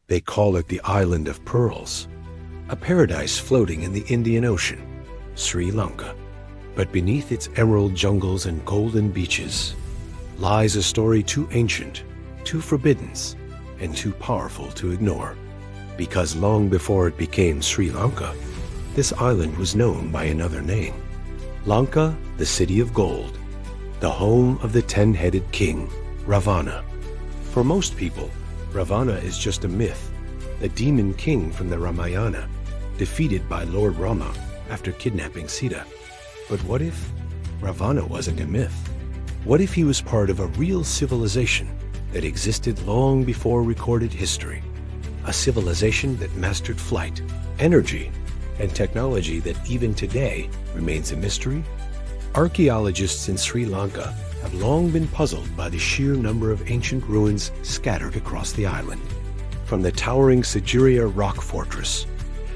They call it the Island of Pearls, a paradise floating in the Indian Ocean, Sri Lanka. But beneath its emerald jungles and golden beaches lies a story too ancient, too forbidden, and too powerful to ignore. Because long before it became Sri Lanka, this island was known by another name. Lanka, the city of gold, the home of the 10-headed king, Ravana. For most people, Ravana is just a myth, the demon king from the Ramayana, defeated by Lord Rama after kidnapping Sita. But what if Ravana wasn't a myth? What if he was part of a real civilization that existed long before recorded history? A civilization that mastered flight, energy, and technology that even today remains a mystery? Archaeologists in Sri Lanka have long been puzzled by the sheer number of ancient ruins scattered across the island. From the towering Sigiriya rock fortress,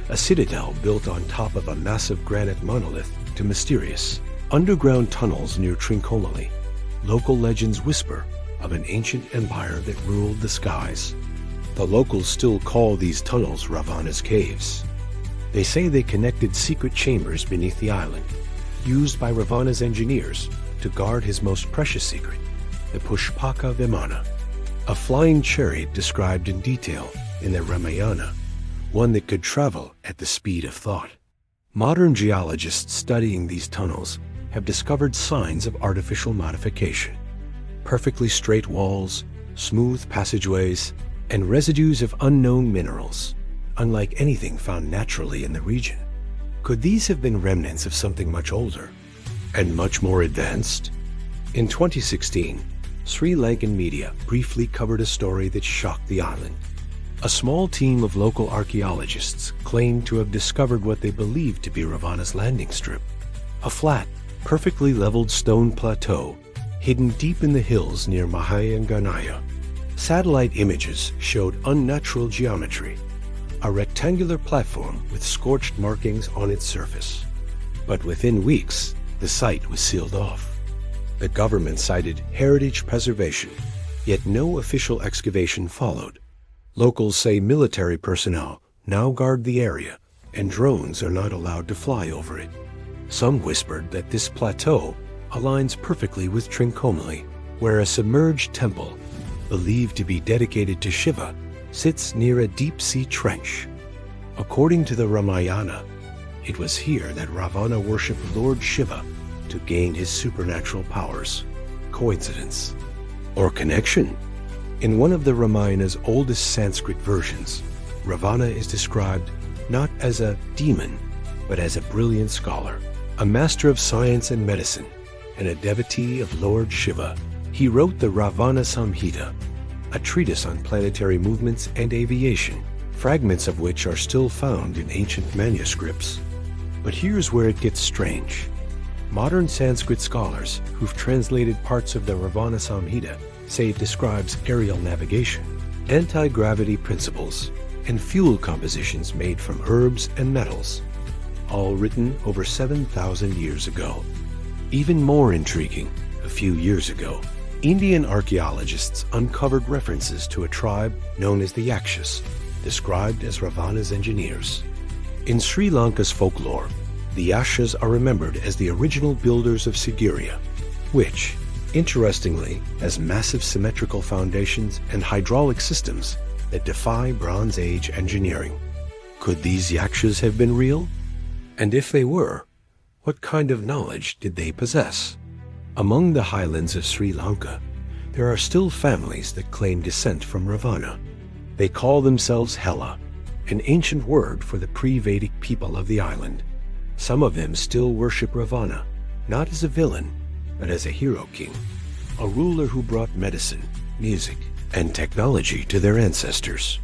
a citadel built on top of a massive granite monolith, to mysterious underground tunnels near Trincomalee, local legends whisper of an ancient empire that ruled the skies. The locals still call these tunnels Ravana's caves. They say they connected secret chambers beneath the island, used by Ravana's engineers to guard his most precious secret, the Pushpaka Vimana, a flying chariot described in detail in the Ramayana, one that could travel at the speed of thought. Modern geologists studying these tunnels have discovered signs of artificial modification. Perfectly straight walls, smooth passageways, and residues of unknown minerals, unlike anything found naturally in the region. Could these have been remnants of something much older and much more advanced? In 2016, Sri Lankan media briefly covered a story that shocked the island. A small team of local archaeologists claimed to have discovered what they believed to be Ravana's landing strip, a flat, perfectly leveled stone plateau hidden deep in the hills near Mahayanganaya. Satellite images showed unnatural geometry, a rectangular platform with scorched markings on its surface. But within weeks, the site was sealed off. The government cited heritage preservation, yet no official excavation followed. Locals say military personnel now guard the area, and drones are not allowed to fly over it. Some whispered that this plateau aligns perfectly with Trincomalee, where a submerged temple, believed to be dedicated to Shiva, sits near a deep-sea trench. According to the Ramayana, it was here that Ravana worshipped Lord Shiva to gain his supernatural powers. Coincidence? Or connection? In one of the Ramayana's oldest Sanskrit versions, Ravana is described not as a demon, but as a brilliant scholar, a master of science and medicine, and a devotee of Lord Shiva. He wrote the Ravana Samhita, a treatise on planetary movements and aviation, fragments of which are still found in ancient manuscripts. But here's where it gets strange. Modern Sanskrit scholars who've translated parts of the Ravana Samhita say it describes aerial navigation, anti-gravity principles, and fuel compositions made from herbs and metals, all written over 7,000 years ago. Even more intriguing, a few years ago, Indian archaeologists uncovered references to a tribe known as the Yakshas, described as Ravana's engineers. In Sri Lanka's folklore, the Yakshas are remembered as the original builders of Sigiriya, which, interestingly, has massive symmetrical foundations and hydraulic systems that defy Bronze Age engineering. Could these Yakshas have been real? And if they were, what kind of knowledge did they possess? Among the highlands of Sri Lanka, there are still families that claim descent from Ravana. They call themselves Hela, an ancient word for the pre-Vedic people of the island. Some of them still worship Ravana, not as a villain, but as a hero king, a ruler who brought medicine, music, and technology to their ancestors.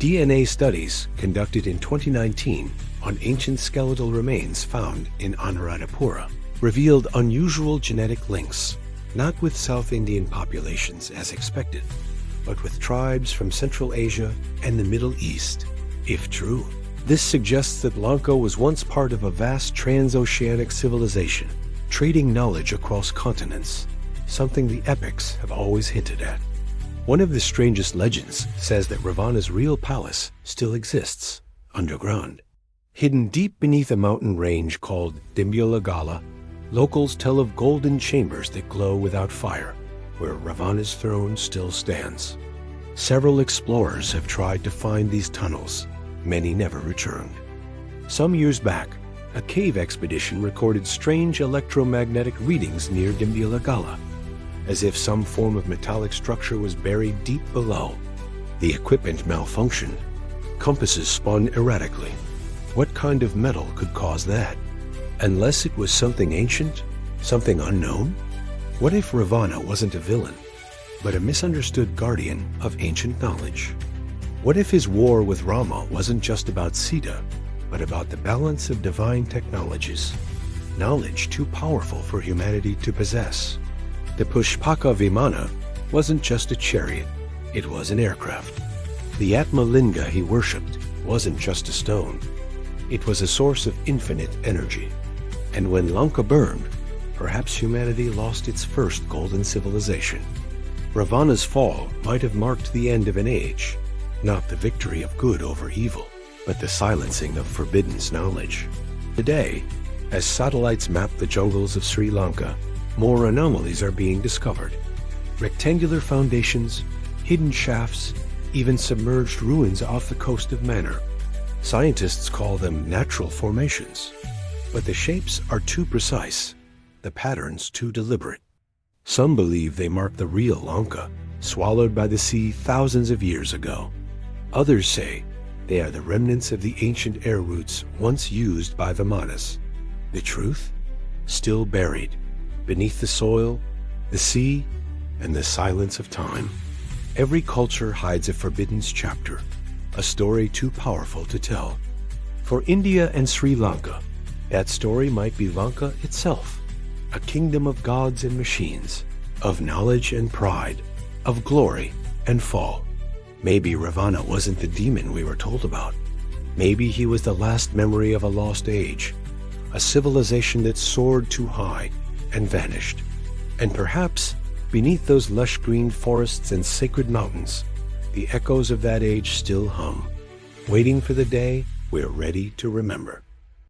DNA studies conducted in 2019 on ancient skeletal remains found in Anuradhapura revealed unusual genetic links, not with South Indian populations as expected, but with tribes from Central Asia and the Middle East. If true, this suggests that Lanka was once part of a vast transoceanic civilization, trading knowledge across continents, something the epics have always hinted at. One of the strangest legends says that Ravana's real palace still exists underground. Hidden deep beneath a mountain range called Dimbulagala, locals tell of golden chambers that glow without fire, where Ravana's throne still stands. Several explorers have tried to find these tunnels. Many never returned. Some years back, a cave expedition recorded strange electromagnetic readings near Dimbulagala, as if some form of metallic structure was buried deep below. The equipment malfunctioned. Compasses spun erratically. What kind of metal could cause that? Unless it was something ancient, something unknown? What if Ravana wasn't a villain, but a misunderstood guardian of ancient knowledge? What if his war with Rama wasn't just about Sita, but about the balance of divine technologies, knowledge too powerful for humanity to possess? The Pushpaka Vimana wasn't just a chariot, it was an aircraft. The Atma Linga he worshipped wasn't just a stone, it was a source of infinite energy. And when Lanka burned, perhaps humanity lost its first golden civilization. Ravana's fall might have marked the end of an age, not the victory of good over evil, but the silencing of forbidden knowledge. Today, as satellites map the jungles of Sri Lanka, more anomalies are being discovered. Rectangular foundations, hidden shafts, even submerged ruins off the coast of Mannar. Scientists call them natural formations, but the shapes are too precise, the patterns too deliberate. Some believe they mark the real Lanka, swallowed by the sea thousands of years ago. Others say they are the remnants of the ancient air routes once used by Vimanas. The truth? Still buried beneath the soil, the sea, and the silence of time. Every culture hides a forbidden chapter, a story too powerful to tell. For India and Sri Lanka, that story might be Lanka itself, a kingdom of gods and machines, of knowledge and pride, of glory and fall. Maybe Ravana wasn't the demon we were told about. Maybe he was the last memory of a lost age, a civilization that soared too high and vanished. And perhaps, beneath those lush green forests and sacred mountains, the echoes of that age still hum, waiting for the day we're ready to remember.